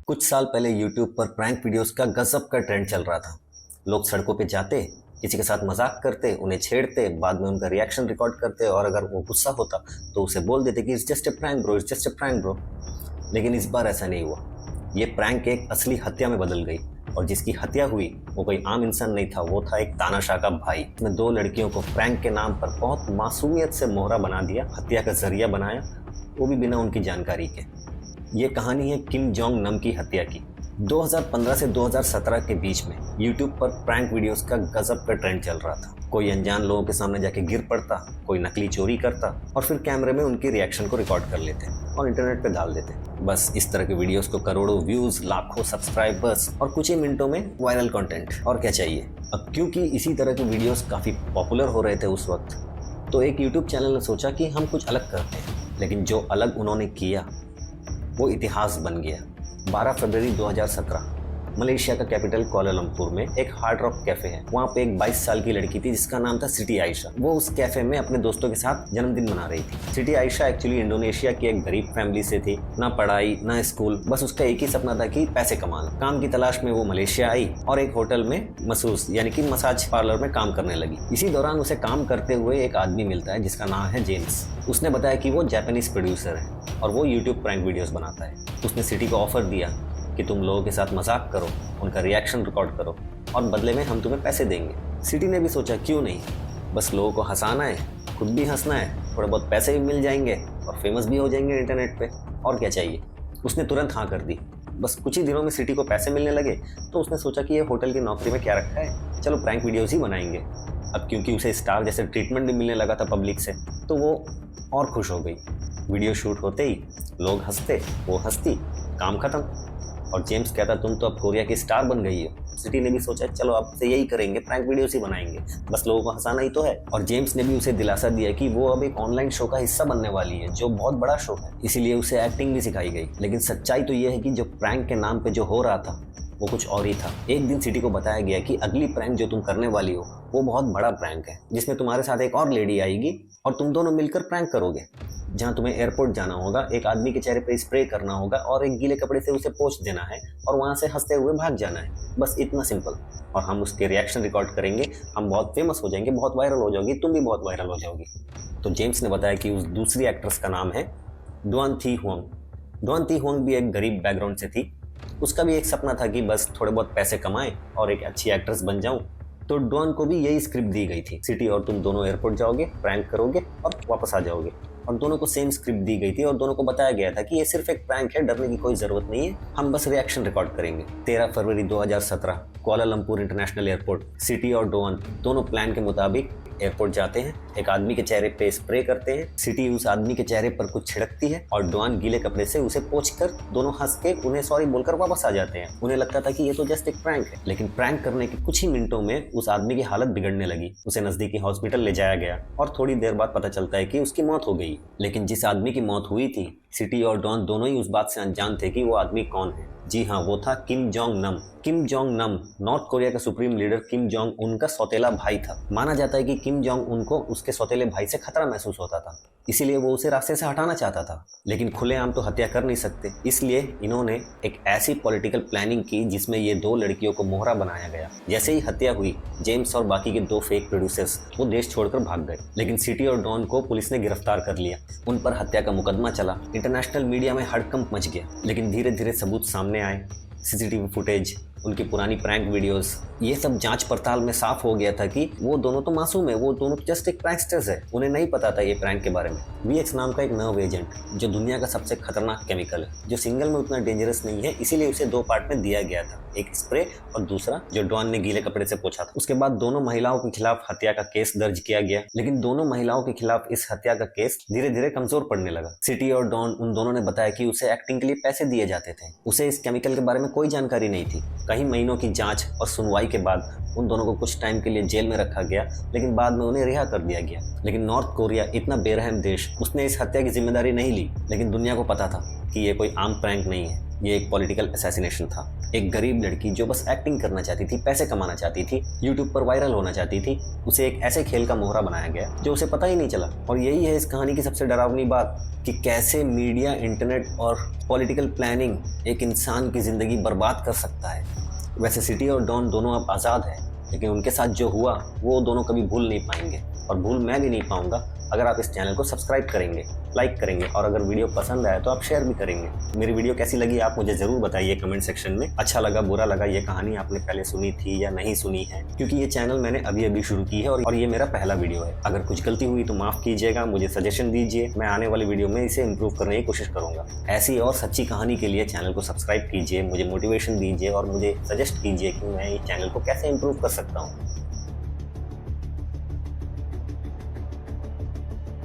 कुछ साल पहले यूट्यूब पर प्रैंक वीडियोस का गजब का ट्रेंड चल रहा था। लोग सड़कों पे जाते, किसी के साथ मजाक करते, उन्हें छेड़ते, बाद में उनका रिएक्शन रिकॉर्ड करते और अगर वो गुस्सा होता तो उसे बोल देते कि it's just a prank bro, it's just a prank bro. लेकिन इस बार ऐसा नहीं हुआ। ये प्रैंक एक असली हत्या में बदल गई और जिसकी हत्या हुई वो कोई आम इंसान नहीं था, वो था एक तानाशाह का भाई। इसमें दो लड़कियों को प्रैंक के नाम पर बहुत मासूमियत से मोहरा बना दिया, हत्या का जरिया बनाया, वो भी बिना उनकी जानकारी के। ये कहानी है किम जोंग नम की हत्या की। 2015 से 2017 के बीच में YouTube पर प्रैंक वीडियोस का गजब का ट्रेंड चल रहा था। कोई अनजान लोगों के सामने जाके गिर पड़ता, कोई नकली चोरी करता और फिर कैमरे में उनकी रिएक्शन को रिकॉर्ड कर लेते और इंटरनेट पे डाल देते। बस इस तरह के वीडियोस को करोड़ों व्यूज, लाखों सब्सक्राइबर्स और कुछ ही मिनटों में वायरल कंटेंट, और क्या चाहिए। अब क्योंकि इसी तरह के वीडियोस काफ़ी पॉपुलर हो रहे थे उस वक्त, तो एक यूट्यूब चैनल ने सोचा कि हम कुछ अलग करते हैं। लेकिन जो अलग उन्होंने किया वो इतिहास बन गया। 12 फरवरी 2017 मलेशिया का कैपिटल कुआलालंपुर में एक हार्ड रॉक कैफे है। वहाँ पे एक 22 साल की लड़की थी जिसका नाम था सिटी आयशा। वो उस कैफे में अपने दोस्तों के साथ जन्मदिन मना रही थी। सिटी आयशा एक्चुअली इंडोनेशिया की एक गरीब फैमिली से थी, ना पढ़ाई ना स्कूल, बस उसका एक ही सपना था कि पैसे कमाना। काम की तलाश में वो मलेशिया आई और एक होटल में मसूस यानी कि मसाज पार्लर में काम करने लगी। इसी दौरान उसे काम करते हुए एक आदमी मिलता है जिसका नाम है जेम्स। उसने बताया कि वो जापानीज प्रोड्यूसर है और वो यूट्यूब प्रैंक वीडियोस बनाता है। उसने सिटी को ऑफर दिया कि तुम लोगों के साथ मजाक करो, उनका रिएक्शन रिकॉर्ड करो और बदले में हम तुम्हें पैसे देंगे। सिटी ने भी सोचा क्यों नहीं, बस लोगों को हंसाना है, खुद भी हंसना है, थोड़े बहुत पैसे भी मिल जाएंगे और फेमस भी हो जाएंगे इंटरनेट पे, और क्या चाहिए। उसने तुरंत हाँ कर दी। बस कुछ ही दिनों में सिटी को पैसे मिलने लगे तो उसने सोचा कि ये होटल की नौकरी में क्या रखा है, चलो प्रैंक वीडियोज़ ही बनाएंगे। अब क्योंकि उसे स्टार जैसे ट्रीटमेंट भी मिलने लगा था पब्लिक से, तो वो और खुश हो गई। वीडियो शूट होते ही लोग हंसते, वो हंसती, काम खत्म। और जेम्स कहता तुम तो अब कोरिया की स्टार बन गई हो। सिटी ने भी सोचा चलो अब से यही करेंगे, प्रैंक वीडियोस ही बनाएंगे, बस लोगों को हंसाना ही तो है। और जेम्स ने भी उसे दिलासा दिया कि वो अब एक ऑनलाइन शो का हिस्सा बनने वाली है जो बहुत बड़ा शो है, इसीलिए उसे एक्टिंग भी सिखाई गई। लेकिन सच्चाई तो ये है कि जो प्रैंक के नाम पे जो हो रहा था वो कुछ और ही था। एक दिन सिटी को बताया गया कि अगली प्रैंक जो तुम करने वाली हो वो बहुत बड़ा प्रैंक है, जिसमें तुम्हारे साथ एक और लेडी आएगी और तुम दोनों मिलकर प्रैंक करोगे। जहाँ तुम्हें एयरपोर्ट जाना होगा, एक आदमी के चेहरे पे स्प्रे करना होगा और एक गीले कपड़े से उसे पोंछ देना है और वहाँ से हंसते हुए भाग जाना है, बस इतना सिंपल। और हम उसके रिएक्शन रिकॉर्ड करेंगे, हम बहुत फेमस हो जाएंगे, बहुत वायरल हो जाओगी, तुम भी बहुत वायरल हो जाओगी। तो जेम्स ने बताया कि उस दूसरी एक्ट्रेस का नाम है डुआन थी हुआंग। डुआन थी हुआंग भी एक गरीब बैकग्राउंड से थी। उसका भी एक सपना था कि बस थोड़े बहुत पैसे कमाएं और एक अच्छी एक्ट्रेस बन जाऊं। तो डॉन को भी यही स्क्रिप्ट दी गई थी, सिटी और तुम दोनों एयरपोर्ट जाओगे, प्रैंक करोगे और वापस आ जाओगे। और दोनों को सेम स्क्रिप्ट दी गई थी और दोनों को बताया गया था कि ये सिर्फ एक प्रैंक है, डरने की कोई जरूरत नहीं है, हम बस रिएक्शन रिकॉर्ड करेंगे। 13 फरवरी 2017 कुआलालंपुर इंटरनेशनल एयरपोर्ट। सिटी और डॉन दोनों प्लान के मुताबिक एयरपोर्ट जाते हैं, एक आदमी के चेहरे पे स्प्रे करते हैं, सिटी उस आदमी के चेहरे पर कुछ छिड़कती है और डॉन गीले कपड़े से उसे पोंछकर दोनों हंस के उन्हें सॉरी बोलकर वापस आ जाते हैं। उन्हें लगता था कि ये तो जस्ट एक प्रैंक है, लेकिन प्रैंक करने के कुछ ही मिनटों में उस आदमी की हालत बिगड़ने लगी। उसे नजदीकी हॉस्पिटल ले जाया गया और थोड़ी देर बाद पता चलता है कि उसकी मौत हो गई। लेकिन जिस आदमी की मौत हुई थी, सिटी और डॉन दोनों ही उस बात से अनजान थे कि वो आदमी कौन है। जी हाँ, वो था किम जोंग नम। किम जोंग नम नॉर्थ कोरिया का supreme leader Kim Jong Un का सौतेला भाई था। माना जाता है कि किम जोंग उन को उसके सौतेले भाई से खतरा महसूस होता था, इसीलिए वो उसे रास्ते से हटाना चाहता था। लेकिन खुलेआम तो हत्या कर नहीं सकते, इसलिए इन्होंने एक ऐसी पॉलिटिकल प्लानिंग की जिसमें ये दो लड़कियों को मोहरा बनाया गया। जैसे ही हत्या हुई, जेम्स और बाकी के दो फेक प्रोड्यूसर्स वो देश छोड़कर भाग गए। लेकिन सिटी और डॉन को पुलिस ने गिरफ्तार कर लिया, उन पर हत्या का मुकदमा चला। इंटरनेशनल मीडिया में हड़कंप मच गया, लेकिन धीरे धीरे सबूत सामने आए, सीसीटीवी फुटेज, उनकी पुरानी प्रैंक वीडियोस, ये सब जांच पड़ताल में साफ हो गया था कि वो दोनों तो मासूम है, वो दोनों जस्ट एक प्रैंकस्टर्स है। उन्हें नहीं पता था ये प्रैंक के बारे में। वीएक्स नाम का एक नर्व एजेंट जो दुनिया का सबसे खतरनाक केमिकल है, जो सिंगल में उतना डेंजरस नहीं है, इसीलिए उसे दो पार्ट में दिया गया था, एक स्प्रे और दूसरा जो डॉन ने गीले कपड़े से पोंछा था। उसके बाद दोनों महिलाओं के खिलाफ हत्या का केस दर्ज किया गया, लेकिन दोनों महिलाओं के खिलाफ इस हत्या का केस धीरे धीरे कमजोर पड़ने लगा। सिटी और डॉन उन दोनों ने बताया कि उसे एक्टिंग के लिए पैसे दिए जाते थे, उसे इस केमिकल के बारे में कोई जानकारी नहीं थी। कई महीनों की जांच और सुनवाई के बाद उन दोनों को कुछ टाइम के लिए जेल में रखा गया, लेकिन बाद में उन्हें रिहा कर दिया गया। लेकिन नॉर्थ कोरिया इतना बेरहम देश, उसने इस हत्या की जिम्मेदारी नहीं ली, लेकिन दुनिया को पता था कि ये कोई आम प्रैंक नहीं है, ये एक पॉलिटिकल असैसिनेशन था। एक गरीब लड़की जो बस एक्टिंग करना चाहती थी, पैसे कमाना चाहती थी, यूट्यूब पर वायरल होना चाहती थी, उसे एक ऐसे खेल का मोहरा बनाया गया जो उसे पता ही नहीं चला। और यही है इस कहानी की सबसे डरावनी बात कि कैसे मीडिया, इंटरनेट और पॉलिटिकल प्लानिंग एक इंसान की ज़िंदगी बर्बाद कर सकता है। वैसे सिटी और डॉन दोनों अब आज़ाद हैं, लेकिन उनके साथ जो हुआ वो दोनों कभी भूल नहीं पाएंगे, और भूल मैं भी नहीं पाऊंगा अगर आप इस चैनल को सब्सक्राइब करेंगे, लाइक करेंगे, और अगर वीडियो पसंद आए तो आप शेयर भी करेंगे। मेरी वीडियो कैसी लगी आप मुझे ज़रूर बताइए कमेंट सेक्शन में। अच्छा लगा, बुरा लगा, ये कहानी आपने पहले सुनी थी या नहीं सुनी है, क्योंकि ये चैनल मैंने अभी अभी शुरू की है और ये मेरा पहला वीडियो है। अगर कुछ गलती हुई तो माफ़ कीजिएगा, मुझे सजेशन दीजिए, मैं आने वाली वीडियो में इसे इम्प्रूव करने की कोशिश करूँगा। ऐसी और सच्ची कहानी के लिए चैनल को सब्सक्राइब कीजिए, मुझे मोटिवेशन दीजिए और मुझे सजेस्ट कीजिए कि मैं इस चैनल को कैसे इम्प्रूव कर सकता हूँ।